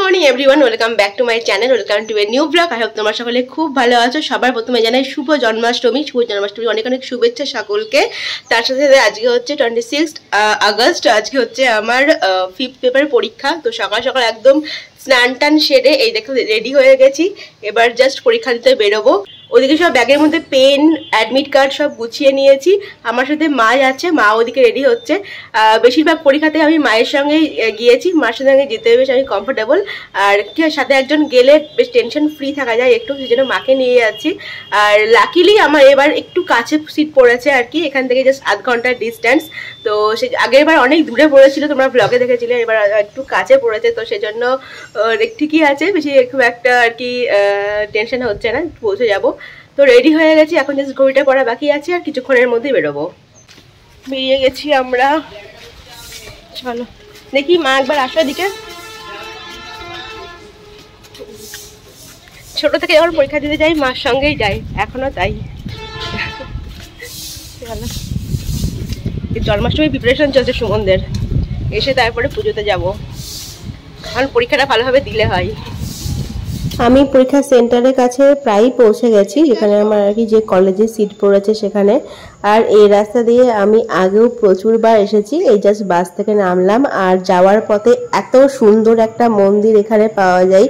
Morning everyone, welcome back to my channel, welcome to a new blog. I hope তোমরা সকলে খুব ভালো আছো। সবার প্রথমে জানাই শুভ জন্মাষ্টমী, অনেক অনেক শুভেচ্ছা সকলকে। তার সাথে সাথে আজকে হচ্ছে 26 আগস্ট, আজকে হচ্ছে আমার 5th পেপার পরীক্ষা। তো সকাল সকাল একদম স্নান টান সেরে এই দেখো রেডি হয়ে গেছি, এবার জাস্ট পরীক্ষা দিতে বেরোবো। ওদিকে সব ব্যাগের মধ্যে পেন, অ্যাডমিট কার্ড সব গুছিয়ে নিয়েছি। আমার সাথে মা যাচ্ছে, মা ওদিকে রেডি হচ্ছে। বেশিরভাগ পরীক্ষাতে আমি মায়ের সঙ্গেই গিয়েছি, মার সঙ্গে যেতে বেশ আমি কমফোর্টেবল। আর কি সাথে একজন গেলে বেশ টেনশন ফ্রি থাকা যায় একটু, সেই জন্য মাকে নিয়ে যাচ্ছি। আর লাকিলি আমার এবার একটু কাছে সিট পড়েছে আর কি, এখান থেকে জাস্ট আধ ঘন্টার ডিস্টেন্স। তো সে আগের বার অনেক দূরে পড়েছিল, তোমরা ব্লগে দেখেছিলে, এবার একটু কাছে পড়েছে। তো সেজন্য ঠিকই আছে, বেশি খুব একটা আর কি টেনশন হচ্ছে না, পৌঁছে যাবো। তো রেডি হয়ে গেছি, এখন জাস্ট ঘড়িটা পড়া বাকি আছে, আর কিছুক্ষণের মধ্যেই বেরোবো। বেরিয়ে গেছি আমরা, চলো দেখি মা একবার আসো দিকে। ছোট থেকে যখন পরীক্ষা দিতে যাই মার সঙ্গেই যাই, এখনো তাই। চলো, জন্মাষ্টমী প্রিপারেশন চলছে সুমনদের, এসে তারপরে পুজোতে যাব, কারণ পরীক্ষাটা ভালোভাবে দিলে হয়। আমি পরীক্ষা সেন্টারের কাছে প্রায় পৌঁছে গেছি, যেখানে আমার আর কি যে কলেজে সিট পড়েছে সেখানে। আর এই রাস্তা দিয়ে আমি আগেও প্রচুরবার এসেছি, এই জাস্ট বাস থেকে নামলাম। আর যাওয়ার পথে এত সুন্দর একটা মন্দির এখানে পাওয়া যায়,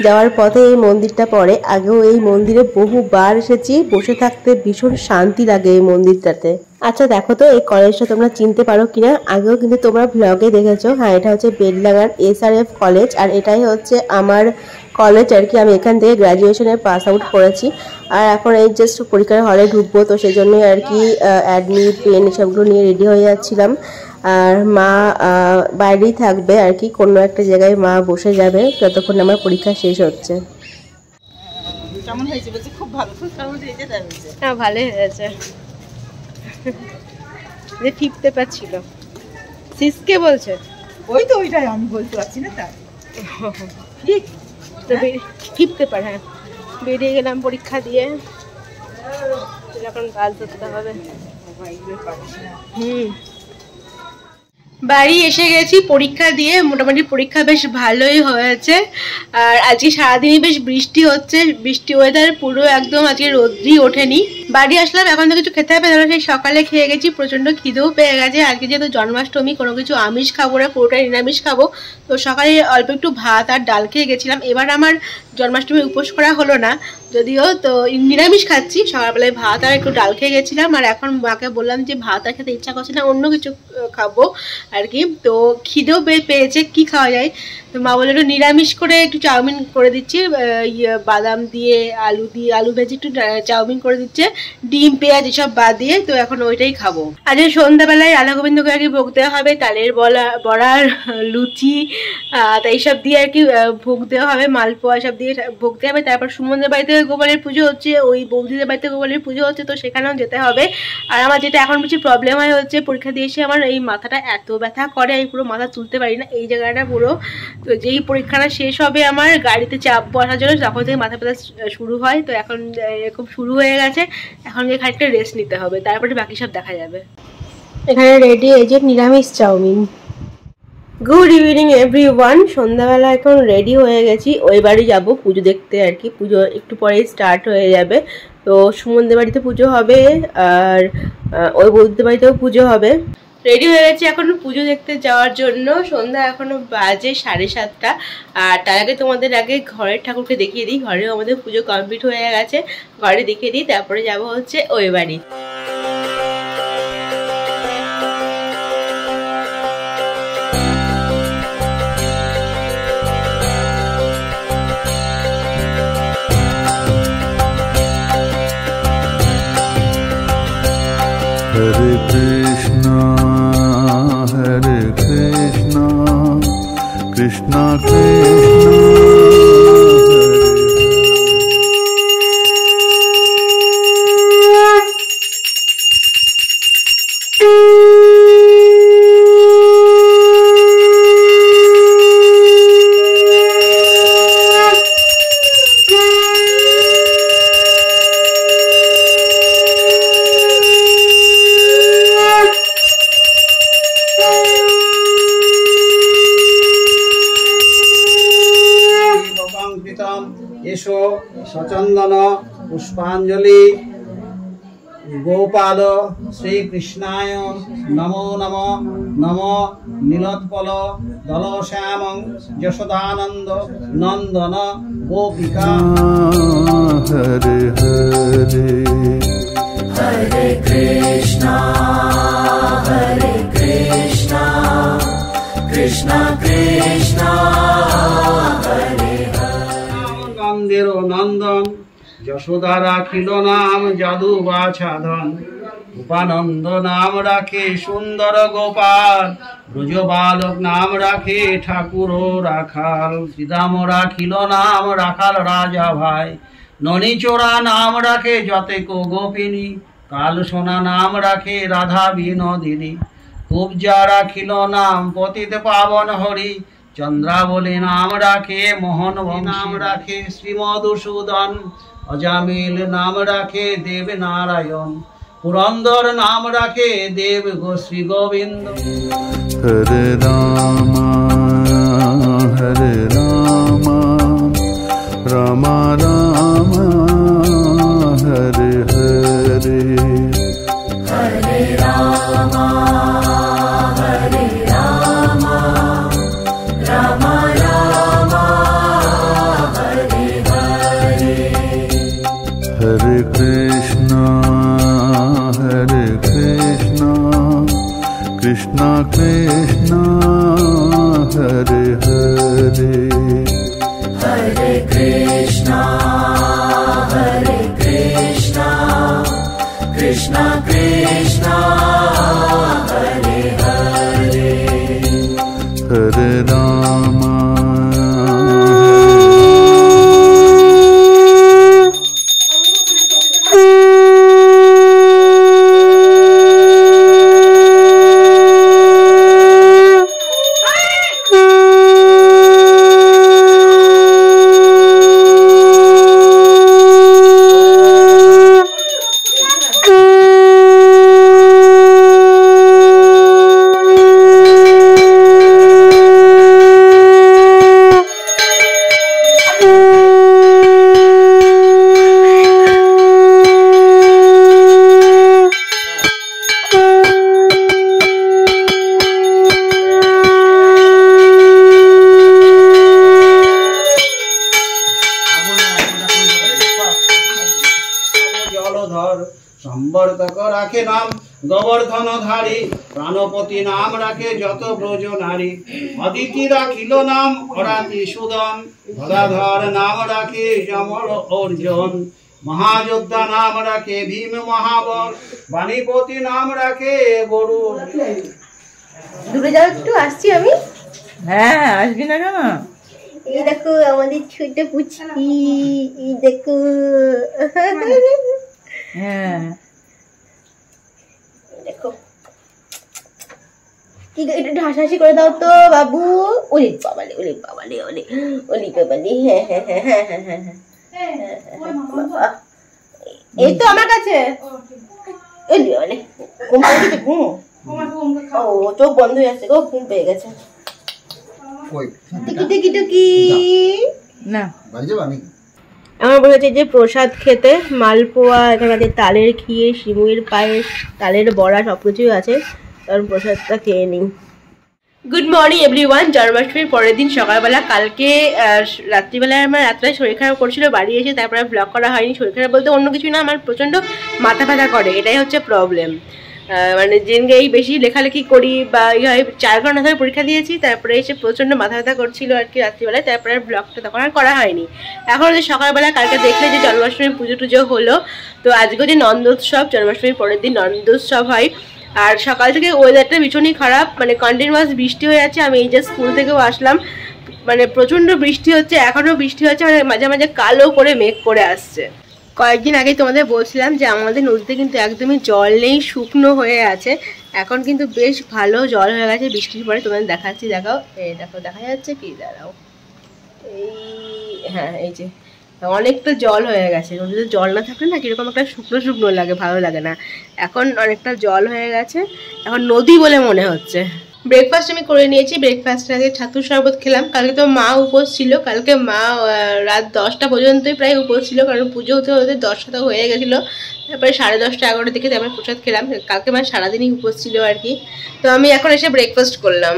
যাওয়ার পথে এই মন্দিরটা পড়ে। আগেও এই মন্দিরে বহুবার এসেছি, বসে থাকতে ভীষণ শান্তি লাগে এই মন্দিরটাতে। আচ্ছা দেখো তো এই কলেজটা তোমরা চিনতে পারো কিনা, আগেও কিন্তু তোমরা ব্লগে দেখেছো। হ্যাঁ, এটা হচ্ছে বেলডাঙ্গার SRF কলেজ, আর এটাই হচ্ছে আমার কলেজ আর কি। আমি এখান থেকে গ্র্যাজুয়েশনে পাস আউট করেছি, আর এখন এই জাস্ট পরীক্ষার হলে ঢুকবো। তো সেই জন্যই আর কি অ্যাডমিট, পেন এসবগুলো নিয়ে রেডি হয়ে যাচ্ছিলাম। আর মা বাইরেই থাকবে আর কি, কোনো একটা জায়গায় মা বসে যাবে যতক্ষণ আমার পরীক্ষা শেষ হচ্ছে। কেমন হয়েছে? বলছে খুব ভালো, খুব কেমন হয়েছে? হ্যাঁ, ভালোই হয়েছে। যে ঠিকতে পারছিল সিসকে বলছে, ওই তো ওইটাই আমি বলতে পারছি না তার ঠিক। তো ফিফথ পেপার, হ্যাঁ বেরিয়ে গেলাম পরীক্ষা দিয়ে, এখন কাজ করতে হবে। বাড়ি এসে গেছি পরীক্ষা দিয়ে, মোটামুটি পরীক্ষা বেশ ভালোই হয়েছে। আর আজকে সারাদিনই বেশ বৃষ্টি হচ্ছে, বৃষ্টি ওয়েদার পুরো একদম, আজকে রোদ্রই ওঠেনি। বাড়ি আসলাম, এখন তো কিছু খেতে হবে, ধরো সেই সকালে খেয়ে গেছি, প্রচণ্ড খিদেও পেয়ে গেছে। আজকে যেহেতু জন্মাষ্টমী, কোনো কিছু আমিষ খাবো না, পুরোটাই নিরামিষ খাবো। তো সকালে অল্প একটু ভাত আর ডাল খেয়ে গেছিলাম। এবার আমার জন্মাষ্টমী উপোস করা হলো না যদিও, তো নিরামিষ খাচ্ছি। সকালবেলায় ভাত আর একটু ডাল খেয়ে গেছিলাম, আর এখন মাকে বললাম যে ভাত আর খেতে ইচ্ছা করছে না, অন্য কিছু খাবো আর কি। তো খিদেও পেয়েছে, কি খাওয়া যায়। তো মা বললো একটু নিরামিষ করে একটু চাউমিন করে দিচ্ছি, বাদাম দিয়ে আলু ভেজে একটু চাউমিন করে দিচ্ছে, ডিম পেঁয়াজ এসব বাদ দিয়ে। তো এখন ওইটাই খাবো। আজ সন্ধ্যাবেলায় রাধা গোবিন্দকে আর কি ভোগ দেওয়া হবে, তালের বড়ার লুচি এইসব দিয়ে আর কি ভোগ দেওয়া হবে, মালপোয়া সব দিয়ে ভোগ দেওয়া হবে। তারপর সুমনদের বাড়িতে গোপালের পুজো হচ্ছে, ওই বৌদিদের বাড়িতে গোপালের পুজো হচ্ছে, তো সেখানেও যেতে হবে। আর আমার যেটা এখন বেশি প্রবলেম হয় হচ্ছে, পরীক্ষা দিয়ে এসে আমার এই মাথাটা এত ব্যথা করে, আমি পুরো মাথা তুলতে পারি না এই জায়গাটা পুরো। তো যেই পরীক্ষাটা শেষ হবে আমার গাড়িতে চাপ বসার জন্য, তখন থেকে মাথা ব্যথা শুরু হয়। তো এখন এরকম শুরু হয়ে গেছে, এখন গিয়ে খানিকটা রেস্ট নিতে হবে, তারপরে বাকি সব দেখা যাবে। এখানে রেডি এই যে নিরামিষ চাউমিন। গুড ইভিনিং এভরিওয়ান, সন্ধ্যাবেলা এখন রেডি হয়ে গেছি, ওই বাড়ি যাবো পুজো দেখতে আর কি। পুজো একটু পরেই স্টার্ট হয়ে যাবে। তো সুমনদের বাড়িতে পুজো হবে, আর ওই বৌদিদের বাড়িতেও পুজো হবে। রেডি হয়ে গেছি এখন পুজো দেখতে যাওয়ার জন্য। সন্ধ্যা এখনো বাজে 7:30, আর তার আগে তোমাদের আগে ঘরের ঠাকুরকে দেখিয়ে দিই। ঘরেও আমাদের পুজো কমপ্লিট হয়ে গেছে, ঘরে দেখিয়ে দিই, তারপরে যাব হচ্ছে ওই বাড়ি। Hare Krishna, Hare Krishna, Krishna Krishna কেশো সচন্দন পুষ্পাঞ্জলি গোপাল শ্রীকৃষ্ণায় নমো নমঃ নমো নীলোৎপল দলশ্যাম যশোদানন্দ নন্দন গোপিকা। Hare Hare Hare Krishna, Krishna Krishna, Hare Hare. নন্দের নন্দন যশোদা রাখিল নাম যাদু বাছাধন, উপানন্দ নাম রাখে সুন্দর গোপাল, ব্রজ বালক নাম রাখে ঠাকুর রাখাল, শ্রীরাম রাখিল নাম রাখাল রাজা ভাই, ননীচোরা নাম রাখে যতেক গোপিনী, কাল সোনা নাম রাখে রাধা বিনোদিনী, কুবজা রাখিল নাম পতিত পাবন হরি, চন্দ্রাবলী নাম রাখে মোহন নাম রাখে শ্রীমধুসূদন, অজামিল নাম রাখে দেব নারায়ণ, পুরন্দর নাম রাখে দেব শ্রী গোবিন্দ। হরে রাম হরে Ram Ram Ram Hare Hare Hare Rama, Hare Rama, Rama Rama, Hare Hare. Hare Krishna, Krishna Krishna, Hare Hare. Hare Krishna, Krishna Krishna, Hare Hare. Hare Rama. সম্বর্ধক রাখে নাম গোবর্ধনধারী, প্রাণপতি নাম রাখে যত ব্রজ নারী, অদিতি রাখিল নাম অরাতি সুদন, গদাধর নাম রাখে যমল অর্জুন, মহাযোদ্ধা নাম রাখে ভীম মহাবল, বাণীপতি নাম রাখে গরু। দূরে যাও একটু, আসছি আমি। হ্যাঁ, আসবি না কেন? এই দেখো আমাদের ছোট পুচকি, এই দেখো। হ্যাঁ, দেখো কি একটু হাসাহাসি করে দাও তো বাবু। ওরে বাবালে, ওরে বাবালে, ওরে ওরে বাবালে। হ্যাঁ হ্যাঁ হ্যাঁ হ্যাঁ হ্যাঁ হ্যাঁ হ্যাঁ বাবা, এই তো আমার কাছে। ওরে বাবালে, ঘুম পেয়ে গেছে, ঘুম। ও চোখ বন্ধ হয়ে আছে, ও ঘুম পেয়ে গেছে। টিকি টিকি টিকি না আমার বলেছে যে প্রসাদ খেতে, মালপোয়া, এখানে আছে তালের ক্ষীর, শিমুয়ের পায়েস, তালের বড়া, সব কিছুই আছে। কারণ প্রসাদটা খেয়ে নিই। Good morning everyone. জন্মাষ্টমীর পরের দিন সকালবেলা, কালকে রাত্রিবেলায় আমার রাত্রে শরীর খারাপ করছিল, বাড়ি এসে তারপরে ব্লগ করা হয়নি। শরীর খারাপ বলতে অন্য কিছু না, আমার প্রচণ্ড মাথা ব্যথা করে, এটাই হচ্ছে প্রবলেম। মানে যেদিনকে এই বেশি লেখালেখি করি বা এই হয়, 4 ঘন্টা ধরে পরীক্ষা দিয়েছি, তারপরে এসে প্রচণ্ড মাথা ব্যথা করছিল আর কি রাত্রিবেলায়, তারপরে ব্লগটা তখন আর করা হয়নি। এখন যে সকালবেলা কালকে দেখলে যে জন্মাষ্টমীর পুজো টুজো হলো, তো আজকে যে নন্দোৎসব, জন্মাষ্টমীর পরের দিন নন্দোৎসব হয়। আর সকাল থেকে ওয়েদারটা ভীষণই খারাপ, মানে কন্টিনিউয়াস বৃষ্টি হয়ে যাচ্ছে। আমি এই যে স্কুল থেকেও আসলাম, মানে প্রচণ্ড বৃষ্টি হচ্ছে, এখনও বৃষ্টি হচ্ছে, মানে মাঝে মাঝে কালো করে মেঘ করে আসছে। কয়েকদিন আগেই তোমাদের বলছিলাম যে আমাদের নদীতে কিন্তু একদমই জল নেই, শুকনো হয়ে আছে। এখন কিন্তু বেশ ভালো জল হয়ে গেছে বৃষ্টির পরে। তোমাদের দেখাচ্ছি, দেখাও, এই দেখো, দেখা যাচ্ছে কি, দাঁড়াও, এই হ্যাঁ, এই যে অনেকটা জল হয়ে গেছে। নদীতে জল না থাকলে না কিরকম একটা শুকনো শুকনো লাগে, ভালো লাগে না। এখন অনেকটা জল হয়ে গেছে, এখন নদী বলে মনে হচ্ছে। ব্রেকফাস্ট আমি করে নিয়েছি। ব্রেকফাস্টের আগে ছাতুর শরবত খেলাম। কালকে তো মা উপোস ছিল, কালকে মা রাত 10টা পর্যন্তই প্রায় উপোস ছিল, কারণ পুজো হতে হতে 10টা তো হয়ে গেছিলো। তারপরে 10:30 11টার দিকে আমরা প্রসাদ খেলাম। কালকে মা সারাদিনই উপোস ছিল আর কি। তো আমি এখন এসে ব্রেকফাস্ট করলাম।